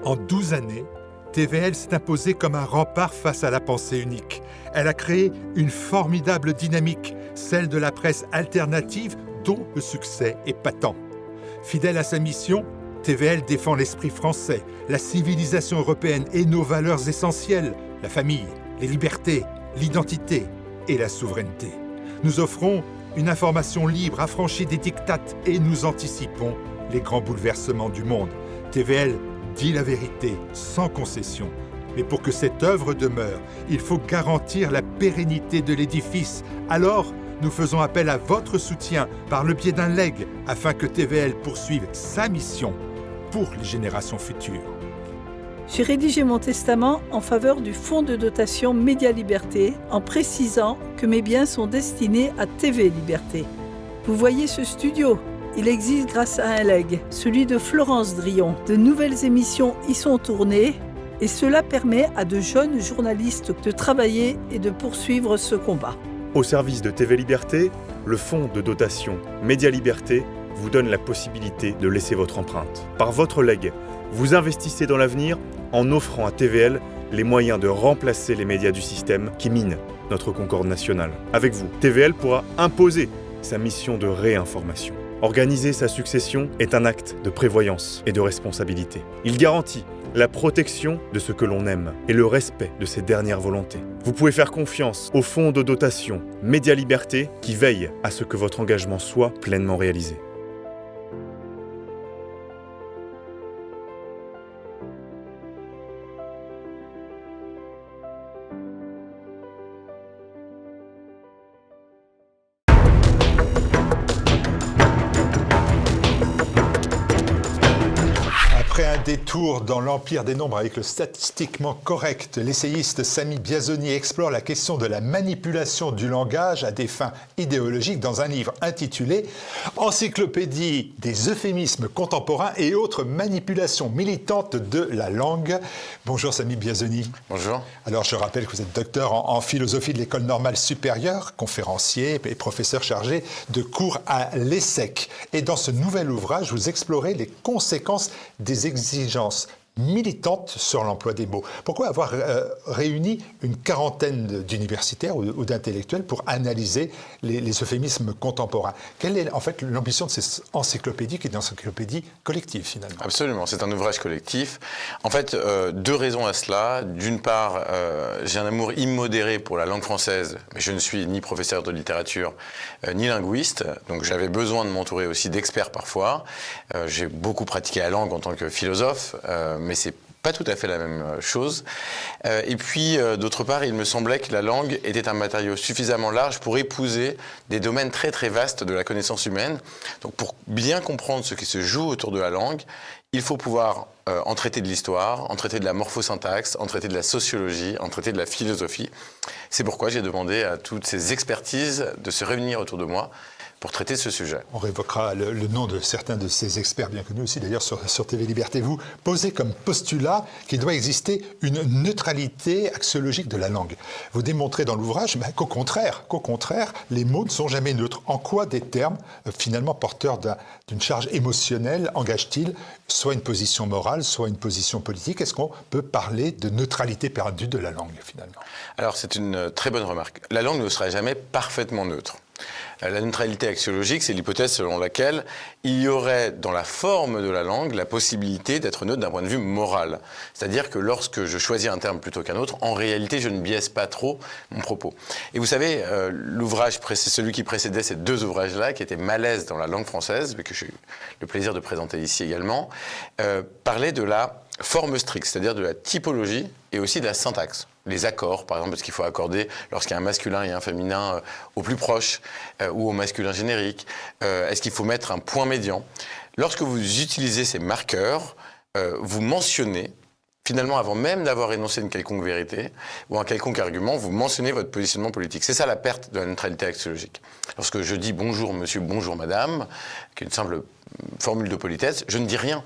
En 12 années, TVL s'est imposée comme un rempart face à la pensée unique. Elle a créé une formidable dynamique, celle de la presse alternative dont le succès est patent. Fidèle à sa mission, TVL défend l'esprit français, la civilisation européenne et nos valeurs essentielles, la famille, les libertés, l'identité et la souveraineté. Nous offrons une information libre, affranchie des dictates et nous anticipons les grands bouleversements du monde. TVL dit la vérité, sans concession. Mais pour que cette œuvre demeure, il faut garantir la pérennité de l'édifice. Alors, nous faisons appel à votre soutien par le biais d'un legs afin que TVL poursuive sa mission pour les générations futures. J'ai rédigé mon testament en faveur du fonds de dotation Média Liberté en précisant que mes biens sont destinés à TV Liberté. Vous voyez ce studio ? Il existe grâce à un legs, celui de Florence Drillon. De nouvelles émissions y sont tournées et cela permet à de jeunes journalistes de travailler et de poursuivre ce combat. Au service de TV Liberté, le fonds de dotation Média Liberté vous donne la possibilité de laisser votre empreinte. Par votre legs, vous investissez dans l'avenir en offrant à TVL les moyens de remplacer les médias du système qui minent notre concorde nationale. Avec vous, TVL pourra imposer sa mission de réinformation. Organiser sa succession est un acte de prévoyance et de responsabilité. Il garantit la protection de ce que l'on aime et le respect de ses dernières volontés. Vous pouvez faire confiance au fonds de dotation Média Liberté qui veille à ce que votre engagement soit pleinement réalisé. Après un détour dans l'empire des nombres avec le statistiquement correct, l'essayiste Sami Biazoni explore la question de la manipulation du langage à des fins idéologiques dans un livre intitulé « Encyclopédie des euphémismes contemporains et autres manipulations militantes de la langue ». Bonjour Sami Biazoni. Bonjour. Alors je rappelle que vous êtes docteur en philosophie de l'École normale supérieure, conférencier et professeur chargé de cours à l'ESSEC. Et dans ce nouvel ouvrage, vous explorez les conséquences des exigences militantes sur l'emploi des mots. Pourquoi avoir réuni une quarantaine d'universitaires ou d'intellectuels pour analyser les euphémismes contemporains? Quelle est en fait l'ambition de ces encyclopédies qui est une encyclopédie collective finalement? Absolument, c'est un ouvrage collectif. En fait, deux raisons à cela. D'une part, j'ai un amour immodéré pour la langue française, mais je ne suis ni professeur de littérature ni linguiste, donc j'avais besoin de m'entourer aussi d'experts parfois. J'ai beaucoup pratiqué la langue en tant que philosophe, mais c'est pas tout à fait la même chose. Et puis, d'autre part, il me semblait que la langue était un matériau suffisamment large pour épouser des domaines très très vastes de la connaissance humaine. Donc, pour bien comprendre ce qui se joue autour de la langue, il faut pouvoir en traiter de l'histoire, en traiter de la morphosyntaxe, en traiter de la sociologie, en traiter de la philosophie. C'est pourquoi j'ai demandé à toutes ces expertises de se réunir autour de moi pour traiter ce sujet. On révoquera le nom de certains de ces experts bien connus aussi d'ailleurs sur TV Liberté. Vous posez comme postulat qu'il doit exister une neutralité axiologique de la langue. Vous démontrez dans l'ouvrage qu'au contraire, les mots ne sont jamais neutres. En quoi des termes finalement porteurs d'une charge émotionnelle engagent-ils soit une position morale, soit une position politique? Est-ce qu'on peut parler de neutralité perdue de la langue finalement? Alors c'est une très bonne remarque. La langue ne sera jamais parfaitement neutre. La neutralité axiologique, c'est l'hypothèse selon laquelle il y aurait dans la forme de la langue la possibilité d'être neutre d'un point de vue moral. C'est-à-dire que lorsque je choisis un terme plutôt qu'un autre, en réalité, je ne biaise pas trop mon propos. Et vous savez, l'ouvrage, celui qui précédait ces deux ouvrages-là, qui était Malaise dans la langue française, que j'ai eu le plaisir de présenter ici également, parlait de la forme stricte, c'est-à-dire de la typologie et aussi de la syntaxe. Les accords, par exemple, parce qu'il faut accorder lorsqu'il y a un masculin et un féminin au plus proche ou au masculin générique. Est-ce qu'il faut mettre un point médian? Lorsque vous utilisez ces marqueurs, vous mentionnez, finalement, avant même d'avoir énoncé une quelconque vérité ou un quelconque argument, vous mentionnez votre positionnement politique. C'est ça la perte de la neutralité axiologique. Lorsque je dis « bonjour monsieur, bonjour madame », qui est une simple formule de politesse, je ne dis rien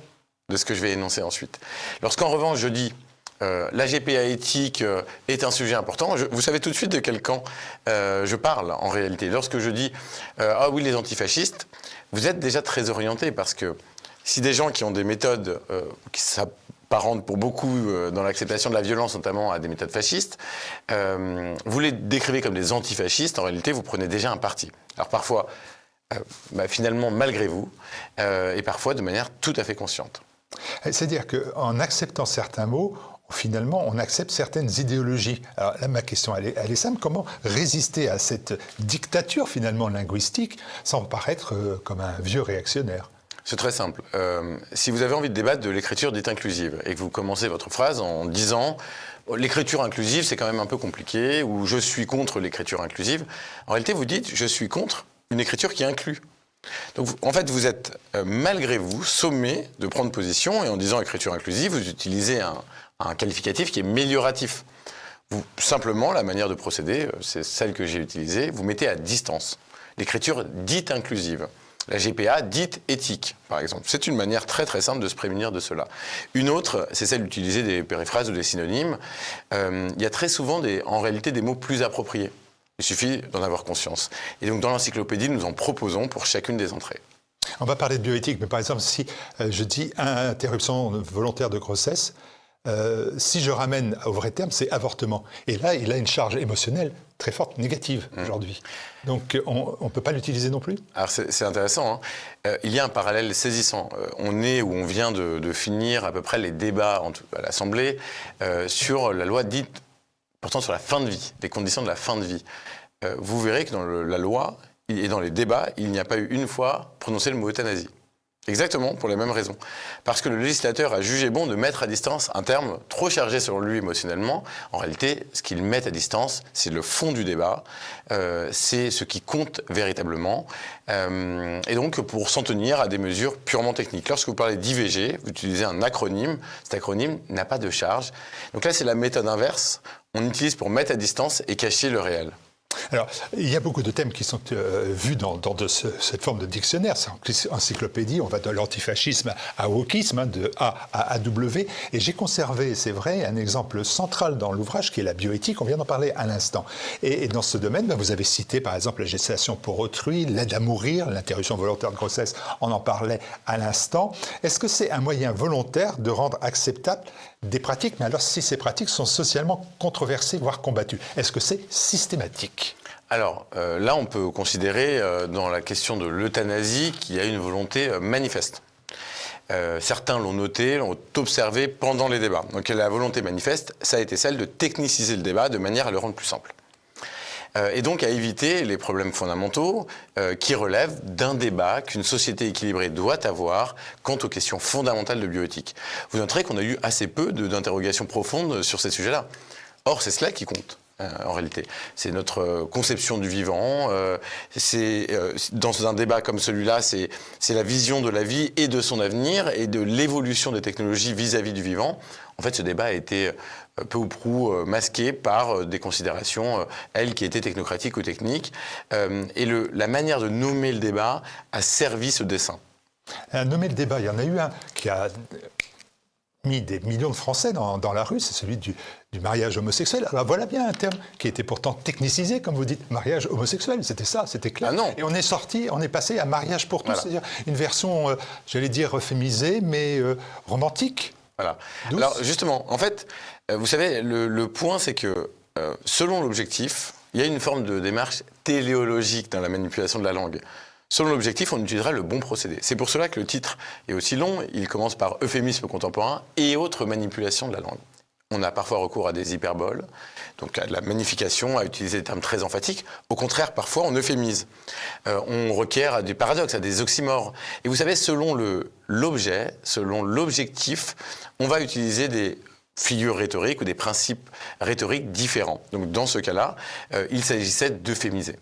de ce que je vais énoncer ensuite. Lorsqu'en revanche je dis la GPA éthique est un sujet important, vous savez tout de suite de quel camp je parle en réalité. Lorsque je dis ah oui les antifascistes, vous êtes déjà très orienté parce que si des gens qui ont des méthodes qui parente pour beaucoup dans l'acceptation de la violence, notamment à des méthodes fascistes. Vous les décrivez comme des antifascistes, en réalité, vous prenez déjà un parti. Alors parfois, finalement, malgré vous, et parfois de manière tout à fait consciente. C'est-à-dire qu'en acceptant certains mots, finalement, on accepte certaines idéologies. Alors là, ma question, elle est simple. Comment résister à cette dictature, finalement, linguistique, sans paraître comme un vieux réactionnaire ? C'est très simple. Si vous avez envie de débattre de l'écriture dite inclusive et que vous commencez votre phrase en disant « l'écriture inclusive, c'est quand même un peu compliqué » ou « je suis contre l'écriture inclusive », en réalité, vous dites « je suis contre une écriture qui inclut ». Donc, en fait, vous êtes, malgré vous, sommé de prendre position et en disant écriture inclusive, vous utilisez un qualificatif qui est mélioratif. Simplement, la manière de procéder, c'est celle que j'ai utilisée, vous mettez à distance l'écriture dite inclusive. La GPA dite éthique, par exemple. C'est une manière très très simple de se prémunir de cela. Une autre, c'est celle d'utiliser des périphrases ou des synonymes. Il y a très souvent, en réalité, des mots plus appropriés. Il suffit d'en avoir conscience. Et donc, dans l'encyclopédie, nous en proposons pour chacune des entrées. On va parler de bioéthique, mais par exemple, si je dis interruption volontaire de grossesse, si je ramène au vrai terme, c'est avortement. Et là, il a une charge émotionnelle très forte, négative aujourd'hui. Donc, on ne peut pas l'utiliser non plus. Alors, c'est intéressant. Il y a un parallèle saisissant. On est où on vient de finir à peu près les débats à l'Assemblée sur la loi dite portant sur la fin de vie, les conditions de la fin de vie. Vous verrez que dans la loi et dans les débats, il n'y a pas eu une fois prononcé le mot euthanasie. Exactement, pour les mêmes raisons. Parce que le législateur a jugé bon de mettre à distance un terme trop chargé selon lui émotionnellement. En réalité, ce qu'il met à distance, c'est le fond du débat, c'est ce qui compte véritablement. Et donc, pour s'en tenir à des mesures purement techniques. Lorsque vous parlez d'IVG, vous utilisez un acronyme. Cet acronyme n'a pas de charge. Donc là, c'est la méthode inverse. On utilise pour mettre à distance et cacher le réel. Alors, il y a beaucoup de thèmes qui sont vus dans cette forme de dictionnaire. C'est encyclopédie, on va de l'antifascisme à wokisme, de A à AW. Et j'ai conservé, c'est vrai, un exemple central dans l'ouvrage qui est la bioéthique. On vient d'en parler à l'instant. Et dans ce domaine, vous avez cité par exemple la gestation pour autrui, l'aide à mourir, l'interruption volontaire de grossesse, on en parlait à l'instant. Est-ce que c'est un moyen volontaire de rendre acceptable des pratiques, mais alors si ces pratiques sont socialement controversées, voire combattues, est-ce que c'est systématique ? Alors là, on peut considérer dans la question de l'euthanasie qu'il y a une volonté manifeste. Certains l'ont noté, l'ont observé pendant les débats. Donc la volonté manifeste, ça a été celle de techniciser le débat de manière à le rendre plus simple. Et donc à éviter les problèmes fondamentaux qui relèvent d'un débat qu'une société équilibrée doit avoir quant aux questions fondamentales de bioéthique. Vous noterez qu'on a eu assez peu d'interrogations profondes sur ces sujets-là. Or, c'est cela qui compte. En réalité, c'est notre conception du vivant. Dans un débat comme celui-là, c'est la vision de la vie et de son avenir et de l'évolution des technologies vis-à-vis du vivant. En fait, ce débat a été peu ou prou masqué par des considérations, elles, qui étaient technocratiques ou techniques. Et la manière de nommer le débat a servi ce dessein. Nommer le débat, il y en a eu un qui a mis des millions de Français dans la rue, c'est celui du mariage homosexuel. Alors voilà bien un terme qui était pourtant technicisé, comme vous dites, mariage homosexuel, c'était ça, c'était clair. Ah non. Et on est passé à mariage pour tous, Voilà. C'est-à-dire une version, j'allais dire, euphémisée, mais romantique. Voilà. Douce. Alors justement, en fait, vous savez, le point, c'est que selon l'objectif, il y a une forme de démarche téléologique dans la manipulation de la langue. Selon l'objectif, on utilisera le bon procédé. C'est pour cela que le titre est aussi long. Il commence par euphémisme contemporain et autres manipulations de la langue. On a parfois recours à des hyperboles, donc à de la magnification, à utiliser des termes très emphatiques. Au contraire, parfois, on euphémise. On requiert à des paradoxes, à des oxymores. Et vous savez, selon l'objet, selon l'objectif, on va utiliser des figures rhétoriques ou des principes rhétoriques différents. Donc dans ce cas-là, il s'agissait d'euphémiser.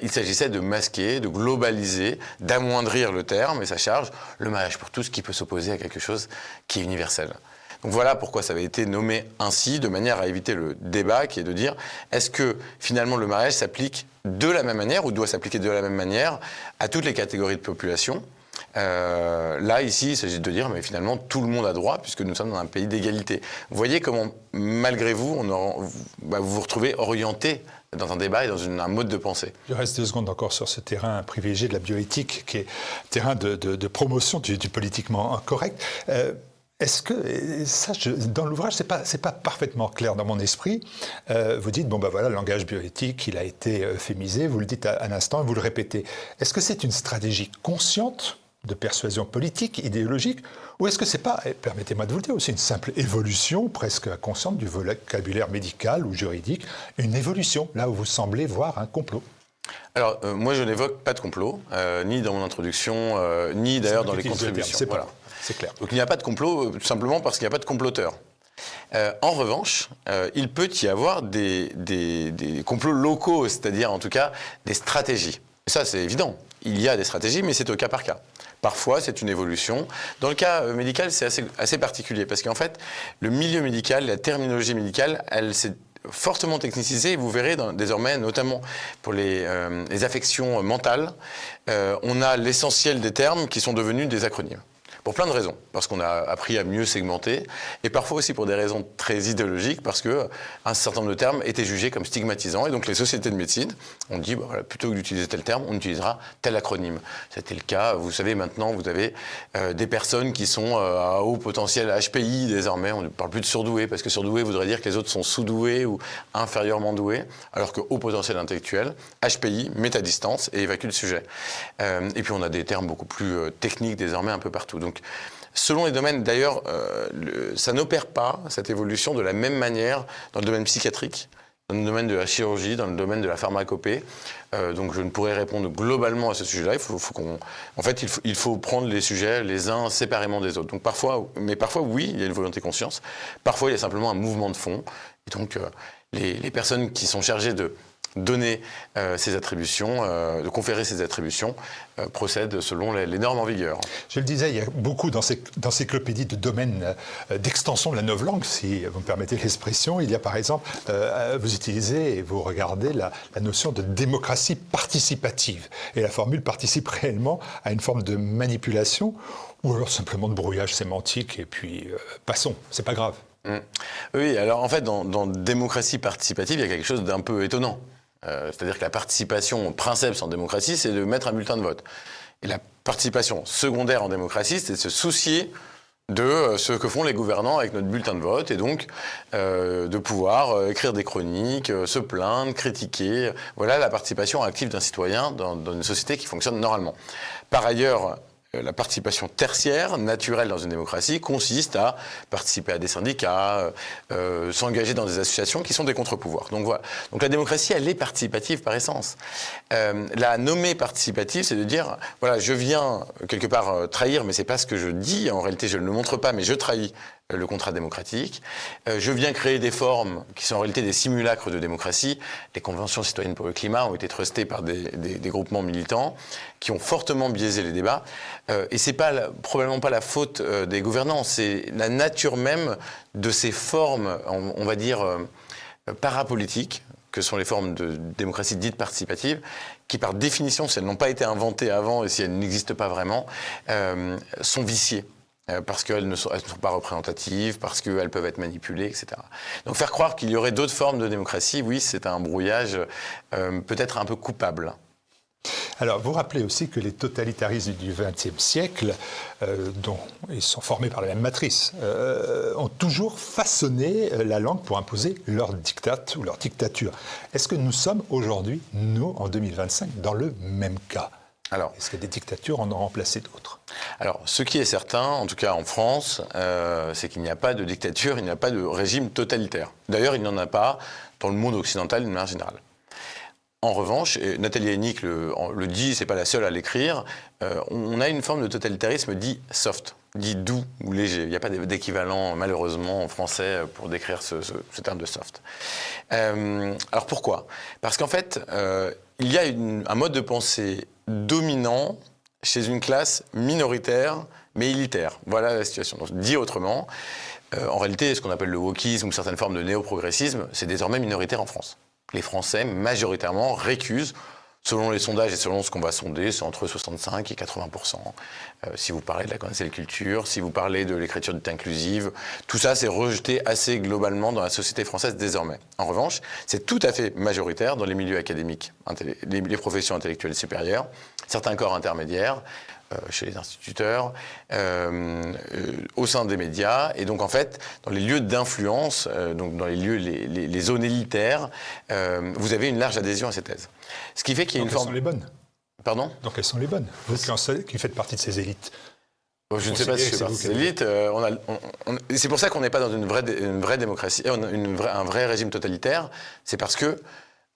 Il s'agissait de masquer, de globaliser, d'amoindrir le terme et sa charge, le mariage pour tous qui peut s'opposer à quelque chose qui est universel. Donc voilà pourquoi ça avait été nommé ainsi, de manière à éviter le débat qui est de dire est-ce que finalement le mariage s'applique de la même manière ou doit s'appliquer de la même manière à toutes les catégories de population. Là, ici, il s'agit de dire mais finalement tout le monde a droit puisque nous sommes dans un pays d'égalité. Vous voyez comment, malgré vous, vous vous retrouvez orienté dans un débat et dans un mode de pensée. Je reste 2 secondes encore sur ce terrain privilégié de la bioéthique, qui est terrain de promotion du politiquement correct. Est-ce que, et ça, dans l'ouvrage, c'est pas parfaitement clair dans mon esprit. Vous dites, le langage bioéthique, il a été euphémisé, vous le dites à l'instant, vous le répétez. Est-ce que c'est une stratégie consciente de persuasion politique, idéologique, ou est-ce que c'est pas, et permettez-moi de vous le dire, aussi une simple évolution presque inconsciente du vocabulaire médical ou juridique, une évolution, là où vous semblez voir un complot? Alors, moi, je n'évoque pas de complot, ni dans mon introduction, ni d'ailleurs dans les contributions. C'est clair. Donc, il n'y a pas de complot, tout simplement parce qu'il n'y a pas de comploteur. En revanche, il peut y avoir des complots locaux, c'est-à-dire en tout cas des stratégies. Ça, c'est évident. Il y a des stratégies, mais c'est au cas par cas. Parfois, c'est une évolution. Dans le cas médical, c'est assez particulier, parce qu'en fait, le milieu médical, la terminologie médicale, elle s'est fortement technicisée. Vous verrez désormais, notamment pour les affections mentales, on a l'essentiel des termes qui sont devenus des acronymes. Pour plein de raisons, parce qu'on a appris à mieux segmenter, et parfois aussi pour des raisons très idéologiques, parce qu'un certain nombre de termes étaient jugés comme stigmatisants, et donc les sociétés de médecine ont dit, plutôt que d'utiliser tel terme, on utilisera tel acronyme. C'était le cas, vous savez, maintenant, vous avez des personnes qui sont à haut potentiel HPI, désormais, on ne parle plus de surdoués, parce que surdoué voudrait dire que les autres sont sous-doués ou inférieurement doués, alors que haut potentiel intellectuel, HPI, met à distance et évacue le sujet. Et puis on a des termes beaucoup plus techniques, désormais, un peu partout. Donc, selon les domaines, d'ailleurs, ça n'opère pas, cette évolution, de la même manière dans le domaine psychiatrique, dans le domaine de la chirurgie, dans le domaine de la pharmacopée. Donc je ne pourrais répondre globalement à ce sujet-là. Il faut prendre les sujets les uns séparément des autres. Donc parfois, oui, il y a une volonté conscience. Parfois, il y a simplement un mouvement de fond. Et donc, les personnes qui sont chargées de donner ces attributions, de conférer ces attributions, procèdent selon les normes en vigueur. Je le disais, il y a beaucoup dans ces encyclopédies de domaines d'extension de la novlangue, si vous me permettez l'expression. Il y a par exemple, vous utilisez et vous regardez la notion de démocratie participative. Et la formule participe réellement à une forme de manipulation ou alors simplement de brouillage sémantique et puis passons, c'est pas grave. Oui, alors en fait, dans démocratie participative, il y a quelque chose d'un peu étonnant. C'est-à-dire que la participation princeps en démocratie, c'est de mettre un bulletin de vote. Et la participation secondaire en démocratie, c'est de se soucier de ce que font les gouvernants avec notre bulletin de vote, et donc de pouvoir écrire des chroniques, se plaindre, critiquer. Voilà la participation active d'un citoyen dans une société qui fonctionne normalement. Par ailleurs, la participation tertiaire, naturelle dans une démocratie, consiste à participer à des syndicats, s'engager dans des associations qui sont des contre-pouvoirs. Donc voilà. Donc la démocratie, elle est participative par essence. La nommée participative, c'est de dire, voilà, je viens quelque part trahir, mais c'est pas ce que je dis. En réalité, je ne le montre pas, mais je trahis le contrat démocratique. Je viens créer des formes qui sont en réalité des simulacres de démocratie. Les conventions citoyennes pour le climat ont été trustées par des groupements militants qui ont fortement biaisé les débats. Et c'est probablement pas la faute des gouvernants, c'est la nature même de ces formes, on va dire, parapolitiques, que sont les formes de démocratie dite participative, qui par définition, si elles n'ont pas été inventées avant et si elles n'existent pas vraiment, sont viciées. Parce qu'elles ne sont pas représentatives, parce qu'elles peuvent être manipulées, etc. Donc faire croire qu'il y aurait d'autres formes de démocratie, oui, c'est un brouillage peut-être un peu coupable. Alors, vous rappelez aussi que les totalitarismes du XXe siècle, dont ils sont formés par la même matrice, ont toujours façonné la langue pour imposer leur diktat ou leur dictature. Est-ce que nous sommes aujourd'hui, nous, en 2025, dans le même cas ? Alors, est-ce que des dictatures en ont remplacé d'autres ? Alors, ce qui est certain, en tout cas en France, c'est qu'il n'y a pas de dictature, il n'y a pas de régime totalitaire. D'ailleurs, il n'y en a pas dans le monde occidental d'une manière générale. En revanche, et Nathalie Hennig le dit, c'est pas la seule à l'écrire, on a une forme de totalitarisme dit soft, dit doux ou léger. Il n'y a pas d'équivalent, malheureusement, en français pour décrire ce terme de soft. Alors pourquoi ? Parce qu'en fait, il y a un mode de pensée dominant chez une classe minoritaire, mais élitaire. Voilà la situation. Donc, dit autrement, en réalité, ce qu'on appelle le wokisme ou certaines formes de néo-progressisme, c'est désormais minoritaire en France. Les Français, majoritairement, récusent, selon les sondages et selon ce qu'on va sonder, c'est entre 65 et 80%. Si vous parlez de la cancel culture, si vous parlez de l'écriture dite inclusive, tout ça, c'est rejeté assez globalement dans la société française désormais. En revanche, c'est tout à fait majoritaire dans les milieux académiques, les professions intellectuelles supérieures, certains corps intermédiaires, chez les instituteurs, au sein des médias. Et donc, en fait, dans les lieux d'influence, donc dans les lieux, les zones élitaires, vous avez une large adhésion à ces thèses. Ce qui fait qu'il y a une forme... Elles sont les bonnes. Pardon ? Donc elles sont les bonnes, vous qui faites partie de ces élites. Je ne sais pas si je fais partie de ces élites. C'est pour ça qu'on n'est pas dans une vraie démocratie, un vrai régime totalitaire. C'est parce que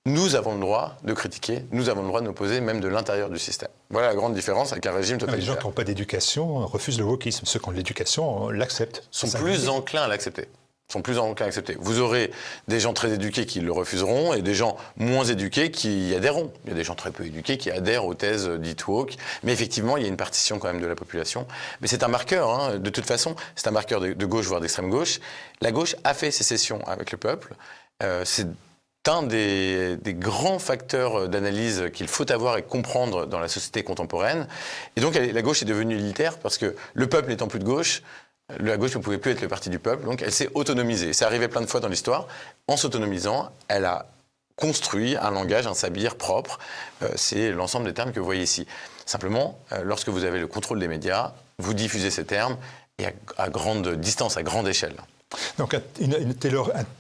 nous avons le droit de critiquer, nous avons le droit de nous opposer même de l'intérieur du système. Voilà la grande différence avec un régime totalitaire. Les gens qui n'ont pas d'éducation refusent le wokisme. Ceux qui ont de l'éducation l'acceptent. Sont plus enclins à l'accepter. Vous aurez des gens très éduqués qui le refuseront et des gens moins éduqués qui y adhéreront. Il y a des gens très peu éduqués qui adhèrent aux thèses dites woke, mais effectivement, il y a une partition quand même de la population. Mais c'est un marqueur, de toute façon, c'est un marqueur de gauche, voire d'extrême gauche. La gauche a fait sécession avec le peuple. C'est un des grands facteurs d'analyse qu'il faut avoir et comprendre dans la société contemporaine. Et donc, la gauche est devenue élitaire parce que le peuple n'étant plus de gauche, la gauche ne pouvait plus être le parti du peuple, donc elle s'est autonomisée. C'est arrivé plein de fois dans l'histoire. En s'autonomisant, elle a construit un langage, un sabir propre. C'est l'ensemble des termes que vous voyez ici. Simplement, lorsque vous avez le contrôle des médias, vous diffusez ces termes et à grande distance, à grande échelle. Donc un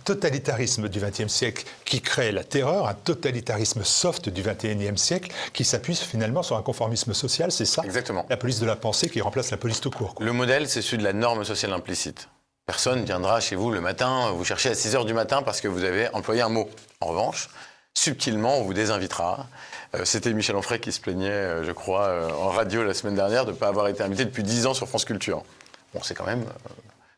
totalitarisme du XXe siècle qui crée la terreur, un totalitarisme soft du XXIe siècle qui s'appuie finalement sur un conformisme social, c'est ça ? Exactement. La police de la pensée qui remplace la police tout court. Le modèle, c'est celui de la norme sociale implicite. Personne viendra chez vous le matin, vous cherchez à 6h du matin parce que vous avez employé un mot. En revanche, subtilement, on vous désinvitera. C'était Michel Onfray qui se plaignait, je crois, en radio la semaine dernière de ne pas avoir été invité depuis 10 ans sur France Culture. Bon, c'est quand même...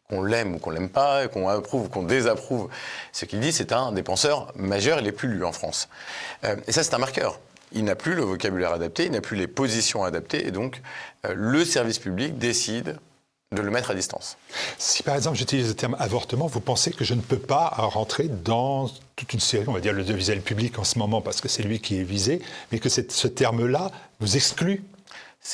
qu'on l'aime ou qu'on l'aime pas, qu'on approuve ou qu'on désapprouve. Ce qu'il dit, c'est un des penseurs majeurs et les plus lus en France. Et ça, c'est un marqueur. Il n'a plus le vocabulaire adapté, il n'a plus les positions adaptées, et donc le service public décide de le mettre à distance. Si par exemple j'utilise le terme avortement, vous pensez que je ne peux pas rentrer dans toute une série, on va dire l'audiovisuel public en ce moment, parce que c'est lui qui est visé, mais que ce terme-là vous exclut ?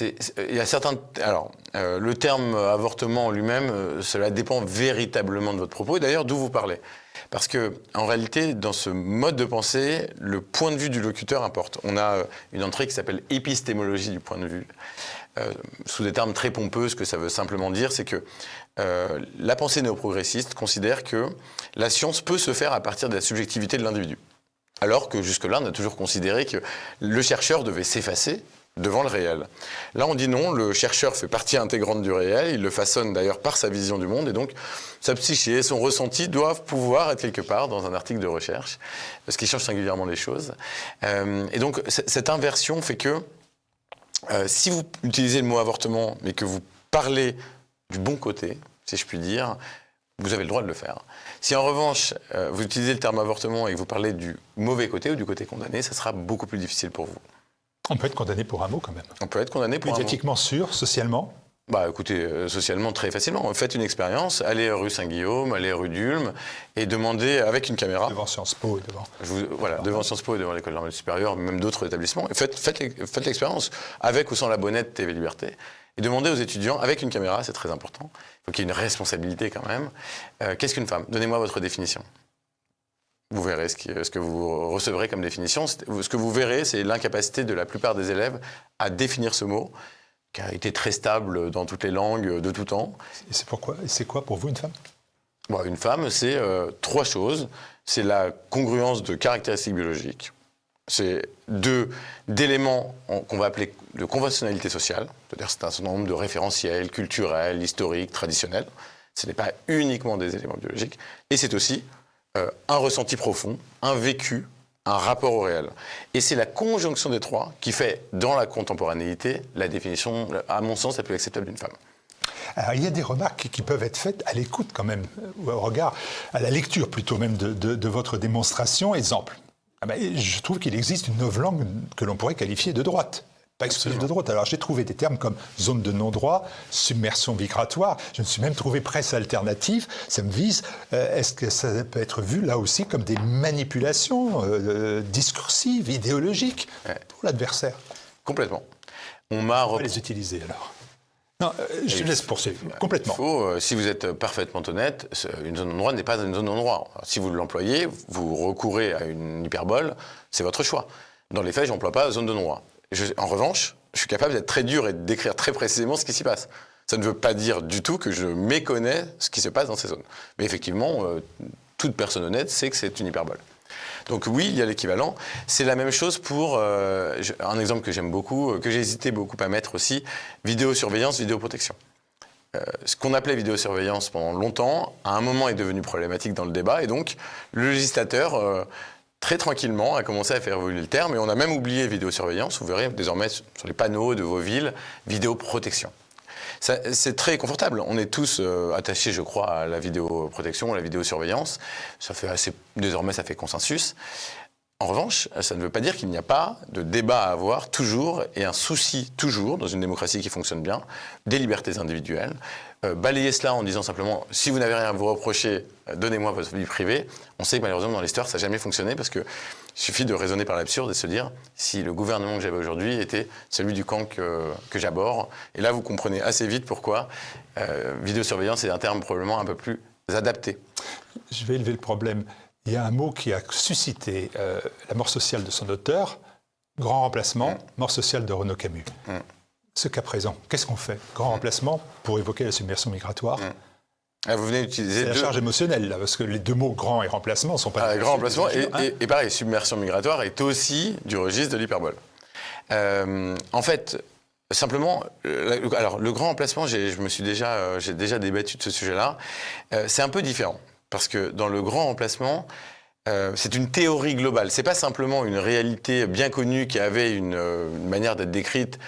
Il y a certains... Alors, le terme avortement en lui-même, cela dépend véritablement de votre propos, et d'ailleurs d'où vous parlez. Parce que, en réalité, dans ce mode de pensée, le point de vue du locuteur importe. On a une entrée qui s'appelle épistémologie du point de vue. Sous des termes très pompeux, ce que ça veut simplement dire, c'est que la pensée néoprogressiste considère que la science peut se faire à partir de la subjectivité de l'individu. Alors que jusque-là, on a toujours considéré que le chercheur devait s'effacer devant le réel. Là, on dit non, le chercheur fait partie intégrante du réel, il le façonne d'ailleurs par sa vision du monde, et donc sa psyché, son ressenti doivent pouvoir être quelque part dans un article de recherche, ce qui change singulièrement les choses. Et donc, cette inversion fait que si vous utilisez le mot avortement, mais que vous parlez du bon côté, si je puis dire, vous avez le droit de le faire. Si en revanche, vous utilisez le terme avortement et que vous parlez du mauvais côté ou du côté condamné, ça sera beaucoup plus difficile pour vous. On peut être condamné pour un mot quand même. On peut être condamné pour un mot. Médiatiquement sûr, socialement ? Bah écoutez, socialement très facilement. Faites une expérience, allez rue Saint-Guillaume, allez rue d'Ulm et demandez avec une caméra. Devant Sciences Po et devant. Devant Sciences Po et devant l'École normale supérieure, même d'autres établissements. Et faites l'expérience, avec ou sans la bonnette TV Liberté. Et demandez aux étudiants, avec une caméra, c'est très important, il faut qu'il y ait une responsabilité quand même. Qu'est-ce qu'une femme ? Donnez-moi votre définition. Vous verrez ce que vous recevrez comme définition. Ce que vous verrez, c'est l'incapacité de la plupart des élèves à définir ce mot, qui a été très stable dans toutes les langues de tout temps. Et c'est pourquoi ? Et c'est quoi pour vous une femme ? Une femme, c'est 3 choses. C'est la congruence de caractéristiques biologiques. C'est 2 d'éléments qu'on va appeler de conventionnalité sociale. C'est-à-dire c'est un certain nombre de référentiels culturels, historiques, traditionnels. Ce n'est pas uniquement des éléments biologiques. Et c'est aussi un ressenti profond, un vécu, un rapport au réel. Et c'est la conjonction des 3 qui fait, dans la contemporanéité, la définition, à mon sens, la plus acceptable d'une femme. Alors, il y a des remarques qui peuvent être faites à l'écoute quand même, ou au regard, à la lecture plutôt même de votre démonstration. Exemple, je trouve qu'il existe une novlangue que l'on pourrait qualifier de droite. Pas exclusive de droite. Alors j'ai trouvé des termes comme zone de non-droit, submersion migratoire. Je me suis même trouvé presse alternative. Ça me vise. Est-ce que ça peut être vu là aussi comme des manipulations discursives, idéologiques pour l'adversaire ? Complètement. On va les utiliser alors. Non, je te laisse poursuivre. Complètement. Il faut, si vous êtes parfaitement honnête, une zone de non-droit n'est pas une zone de non-droit. Si vous l'employez, vous recourez à une hyperbole, c'est votre choix. Dans les faits, je n'emploie pas zone de non-droit. En revanche, je suis capable d'être très dur et de décrire très précisément ce qui s'y passe. Ça ne veut pas dire du tout que je méconnais ce qui se passe dans ces zones. Mais effectivement, toute personne honnête sait que c'est une hyperbole. Donc oui, il y a l'équivalent. C'est la même chose pour un exemple que j'aime beaucoup, que j'ai hésité beaucoup à mettre aussi, vidéosurveillance, vidéoprotection. Ce qu'on appelait vidéosurveillance pendant longtemps, à un moment est devenu problématique dans le débat, et donc le législateur, très tranquillement, a commencé à faire évoluer le terme, et on a même oublié vidéosurveillance. Vous verrez désormais sur les panneaux de vos villes, vidéoprotection. C'est très confortable. On est tous attachés, je crois, à la vidéoprotection, à la vidéosurveillance. Désormais, ça fait consensus. En revanche, ça ne veut pas dire qu'il n'y a pas de débat à avoir toujours et un souci toujours, dans une démocratie qui fonctionne bien, des libertés individuelles. Balayer cela en disant simplement « si vous n'avez rien à vous reprocher, donnez-moi votre vie privée », on sait que malheureusement dans l'histoire ça n'a jamais fonctionné parce qu'il suffit de raisonner par l'absurde et de se dire « si le gouvernement que j'avais aujourd'hui était celui du camp que j'abhorre », et là vous comprenez assez vite pourquoi vidéosurveillance est un terme probablement un peu plus adapté. Je vais élever le problème. Il y a un mot qui a suscité la mort sociale de son auteur, grand remplacement, mort sociale de Renaud Camus. Ce cas présent, qu'est-ce qu'on fait? Grand remplacement pour évoquer la submersion migratoire. Vous venez d'utiliser la charge émotionnelle, là, parce que les deux mots grand et remplacement ne sont pas... grand remplacement, et pareil, submersion migratoire est aussi du registre de l'hyperbole. En fait, simplement, alors le grand remplacement, j'ai déjà débattu de ce sujet-là, c'est un peu différent. Parce que dans le grand remplacement, c'est une théorie globale. Ce n'est pas simplement une réalité bien connue qui avait une manière d'être décrite,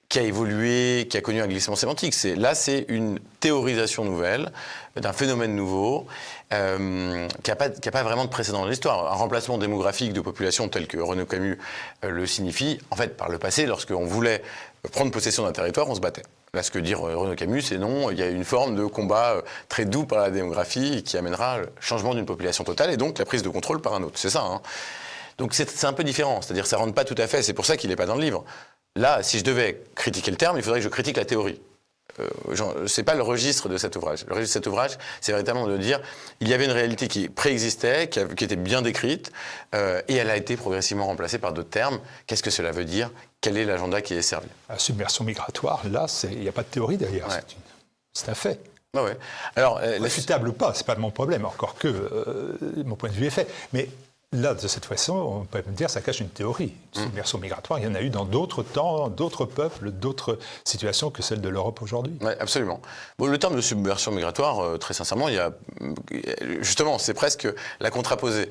qui a évolué, qui a connu un glissement sémantique. Là, c'est une théorisation nouvelle d'un phénomène nouveau qui n'a pas vraiment de précédent dans l'histoire. Un remplacement démographique de population tel que Renaud Camus le signifie, en fait, par le passé, lorsqu'on voulait prendre possession d'un territoire, on se battait. Là, ce que dit Renaud Camus, c'est non, il y a une forme de combat très doux par la démographie qui amènera le changement d'une population totale et donc la prise de contrôle par un autre. C'est ça. Hein. Donc c'est un peu différent, c'est-à-dire ça ne rentre pas tout à fait, c'est pour ça qu'il n'est pas dans le livre. Là, si je devais critiquer le terme, il faudrait que je critique la théorie. Ce n'est pas le registre de cet ouvrage. Le registre de cet ouvrage, c'est véritablement de dire il y avait une réalité qui préexistait, qui était bien décrite, et elle a été progressivement remplacée par d'autres termes. Qu'est-ce que cela veut dire? Quel est l'agenda qui est servi? La submersion migratoire, là, il n'y a pas de théorie derrière. Ouais. C'est un fait. Ah ouais. Alors, réfutable ou pas, c'est pas mon problème, encore que mon point de vue est fait. Mais là, de cette façon, on peut me dire que ça cache une théorie. Une submersion migratoire, il y en a eu dans d'autres temps, d'autres peuples, d'autres situations que celle de l'Europe aujourd'hui. Oui, absolument. Bon, le terme de submersion migratoire, très sincèrement, justement, c'est presque la contraposée.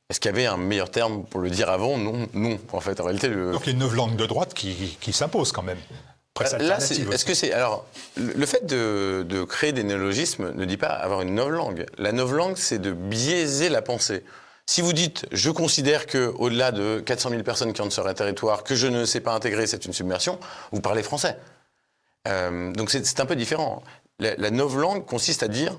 Est-ce qu'il y avait un meilleur terme pour le dire avant? Non, non. En fait, en réalité, donc il y a une novlangue de droite qui s'impose quand même. Là, est-ce que c'est... Alors, le fait de créer des néologismes ne dit pas avoir une novlangue. La novlangue, c'est de biaiser la pensée. Si vous dites « je considère qu'au-delà de 400 000 personnes qui entrent sur un territoire, que je ne sais pas intégrer, c'est une submersion », vous parlez français. Donc c'est un peu différent. La novlangue consiste à dire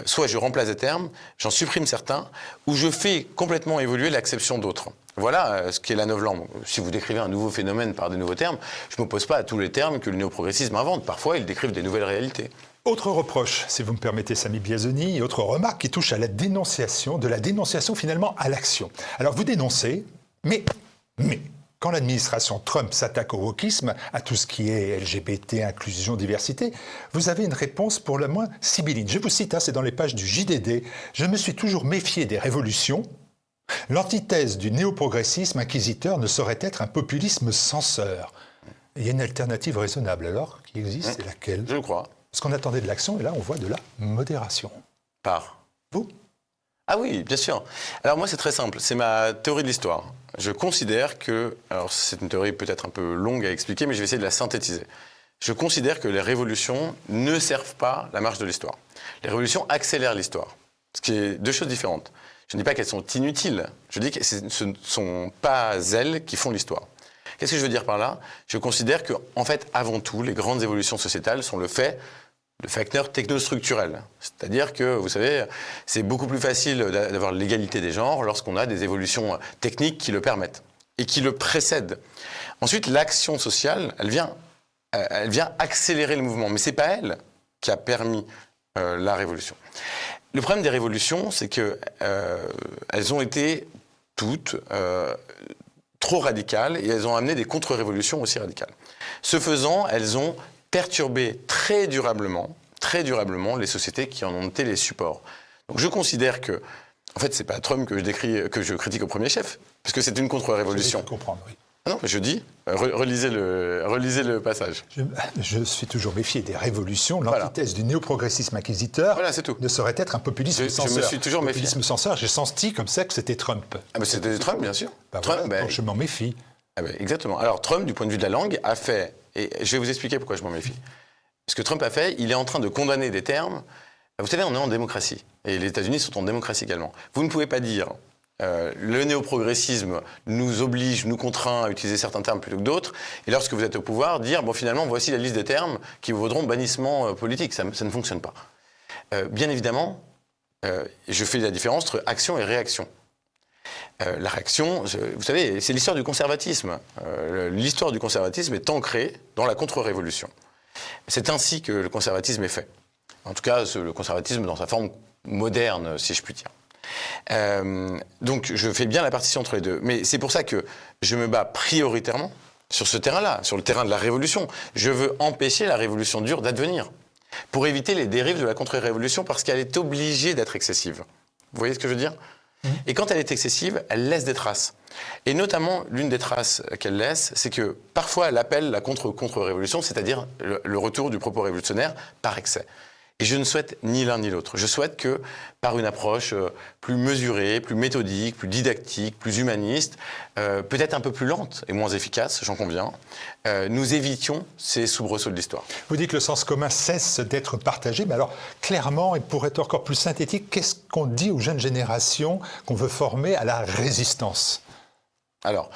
soit je remplace des termes, j'en supprime certains, ou je fais complètement évoluer l'acception d'autres. Voilà ce qu'est la novlangue. Si vous décrivez un nouveau phénomène par des nouveaux termes, je ne m'oppose pas à tous les termes que le néoprogressisme invente. Parfois, ils décrivent des nouvelles réalités. Autre reproche, si vous me permettez, Samy Biazoni, autre remarque qui touche à la dénonciation, de la dénonciation finalement à l'action. Alors vous dénoncez, mais quand l'administration Trump s'attaque au wokisme, à tout ce qui est LGBT, inclusion, diversité, vous avez une réponse pour le moins sibylline. Je vous cite, c'est dans les pages du JDD. « Je me suis toujours méfié des révolutions. L'antithèse du néoprogressisme inquisiteur ne saurait être un populisme censeur. » Il y a une alternative raisonnable alors qui existe, c'est laquelle? Je le crois. Parce qu'on attendait de l'action, et là, on voit de la modération. Par vous? Ah oui, bien sûr. Alors moi, c'est très simple. C'est ma théorie de l'histoire. Je considère que... Alors, c'est une théorie peut-être un peu longue à expliquer, mais je vais essayer de la synthétiser. Je considère que les révolutions ne servent pas la marche de l'histoire. Les révolutions accélèrent l'histoire. Ce qui est deux choses différentes. Je ne dis pas qu'elles sont inutiles. Je dis que ce ne sont pas elles qui font l'histoire. Qu'est-ce que je veux dire par là? Je considère que, en fait, avant tout, les grandes évolutions sociétales sont le fait de facteurs technostructurels. C'est-à-dire que, vous savez, c'est beaucoup plus facile d'avoir l'égalité des genres lorsqu'on a des évolutions techniques qui le permettent et qui le précèdent. Ensuite, l'action sociale, elle vient accélérer le mouvement, mais ce n'est pas elle qui a permis la révolution. Le problème des révolutions, c'est qu'elles ont été toutes trop radicales et elles ont amené des contre-révolutions aussi radicales. Ce faisant, elles ont perturbé très durablement les sociétés qui en ont été les supports. Donc je considère que, en fait, c'est pas Trump que je critique au premier chef, parce que c'est une contre-révolution. Je peux comprendre, oui. Ah non, mais je dis, relisez le passage. Je suis toujours méfié des révolutions. L'antithèse du néoprogressisme inquisiteur Voilà, c'est tout. ne saurait être un populisme censeur. Je me suis toujours méfié. Populisme censeur, j'ai senti comme ça que c'était Trump. Ah ben c'était Trump, bien sûr. Trump, donc je m'en méfie. Ah ben, exactement. Alors Trump, du point de vue de la langue, a fait, et je vais vous expliquer pourquoi je m'en méfie. Ce que Trump a fait, il est en train de condamner des termes. Vous savez, on est en démocratie, et les États-Unis sont en démocratie également. Vous ne pouvez pas dire le néoprogressisme nous oblige, nous contraint à utiliser certains termes plutôt que d'autres, et lorsque vous êtes au pouvoir, dire bon finalement voici la liste des termes qui vous vaudront bannissement politique. Ça ne fonctionne pas. Bien évidemment, je fais la différence entre action et réaction. La réaction, vous savez, c'est l'histoire du conservatisme. L'histoire du conservatisme est ancrée dans la contre-révolution. C'est ainsi que le conservatisme est fait. En tout cas, le conservatisme dans sa forme moderne, si je puis dire. Donc, je fais bien la partition entre les deux. Mais c'est pour ça que je me bats prioritairement sur ce terrain-là, sur le terrain de la révolution. Je veux empêcher la révolution dure d'advenir, pour éviter les dérives de la contre-révolution, parce qu'elle est obligée d'être excessive. Vous voyez ce que je veux dire ? Et quand elle est excessive, elle laisse des traces. Et notamment, l'une des traces qu'elle laisse, c'est que parfois elle appelle la contre-révolution, c'est-à-dire le retour du propos révolutionnaire par excès. Et je ne souhaite ni l'un ni l'autre. Je souhaite que, par une approche plus mesurée, plus méthodique, plus didactique, plus humaniste, peut-être un peu plus lente et moins efficace, j'en conviens, nous évitions ces soubresauts de l'histoire. Vous dites que le sens commun cesse d'être partagé, mais alors, clairement, et pour être encore plus synthétique, qu'est-ce qu'on dit aux jeunes générations qu'on veut former à la résistance ? Alors,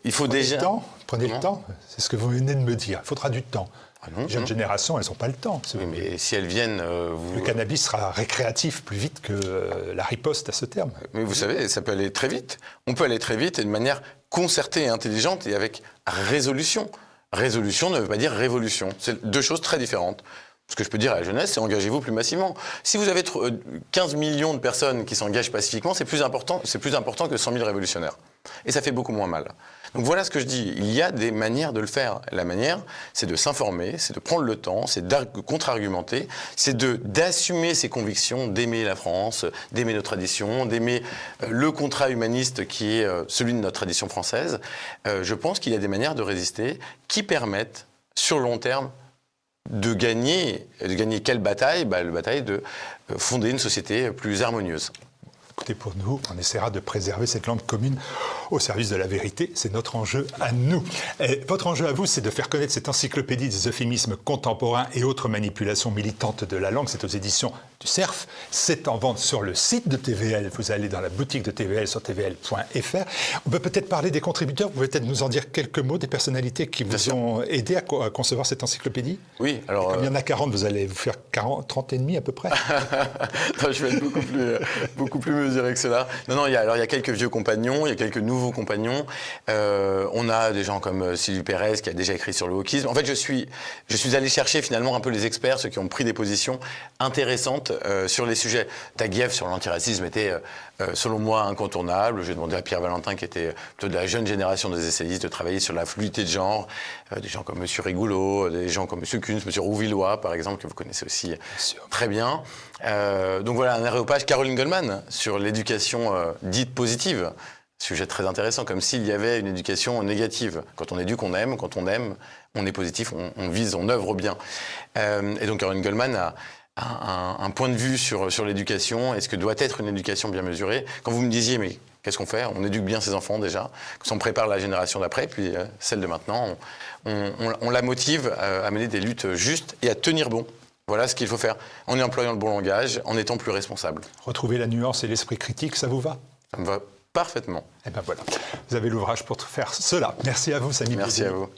il faut déjà... Prenez le temps, c'est ce que vous venez de me dire. Il faudra du temps. Ah non, les jeunes générations, elles n'ont pas le temps. Oui, mais si elles viennent... Le cannabis sera récréatif plus vite que la riposte à ce terme. Mais vous savez, ça peut aller très vite. On peut aller très vite et de manière concertée et intelligente et avec résolution. Résolution ne veut pas dire révolution. C'est deux choses très différentes. Ce que je peux dire à la jeunesse, c'est engagez-vous plus massivement. Si vous avez 15 millions de personnes qui s'engagent pacifiquement, c'est plus important que 100 000 révolutionnaires. Et ça fait beaucoup moins mal. Donc voilà ce que je dis. Il y a des manières de le faire. La manière, c'est de s'informer, c'est de prendre le temps, c'est de contre-argumenter, c'est d'assumer ses convictions, d'aimer la France, d'aimer nos traditions, d'aimer le contrat humaniste qui est celui de notre tradition française. Je pense qu'il y a des manières de résister qui permettent, sur le long terme, de gagner quelle bataille ? La bataille de fonder une société plus harmonieuse. Écoutez, pour nous, on essaiera de préserver cette langue commune au service de la vérité. C'est notre enjeu à nous. Et votre enjeu à vous, c'est de faire connaître cette encyclopédie des euphémismes contemporains et autres manipulations militantes de la langue. C'est aux éditions du CERF. C'est en vente sur le site de TVL. Vous allez dans la boutique de TVL sur tvl.fr. On peut peut-être parler des contributeurs. Vous pouvez peut-être nous en dire quelques mots, des personnalités qui vous ont aidé à concevoir cette encyclopédie ? Oui, alors... Comme il y en a 40, vous allez vous faire 30 et demi à peu près. Non, je vais être beaucoup plus mesuré que cela. Non, il y a quelques vieux compagnons, il y a quelques nouveaux compagnons. On a des gens comme Sylvie Pérez qui a déjà écrit sur le wokisme. En fait, je suis allé chercher finalement un peu les experts, ceux qui ont pris des positions intéressantes sur les sujets. Taguieff sur l'antiracisme était, selon moi, incontournable. J'ai demandé à Pierre Valentin, qui était plutôt de la jeune génération des essayistes, de travailler sur la fluidité de genre. Des gens comme M. Rigoulot, des gens comme M. Kunz, M. Rouvillois, par exemple, que vous connaissez aussi très bien. Donc voilà, un aréopage. Caroline Goldman sur l'éducation dite positive. Sujet très intéressant, comme s'il y avait une éducation négative. Quand on éduque, on aime. Quand on aime, on est positif, on vise, on œuvre bien. Et donc Caroline Goldman a un point de vue sur l'éducation et ce que doit être une éducation bien mesurée. Quand vous me disiez, mais qu'est-ce qu'on fait ? On éduque bien ses enfants déjà, on prépare la génération d'après, puis celle de maintenant, on la motive à mener des luttes justes et à tenir bon. Voilà ce qu'il faut faire, en employant le bon langage, en étant plus responsable. Retrouver la nuance et l'esprit critique, ça vous va ? Ça me va parfaitement. Et bien voilà, vous avez l'ouvrage pour faire cela. Merci à vous, Samy. Merci à vous.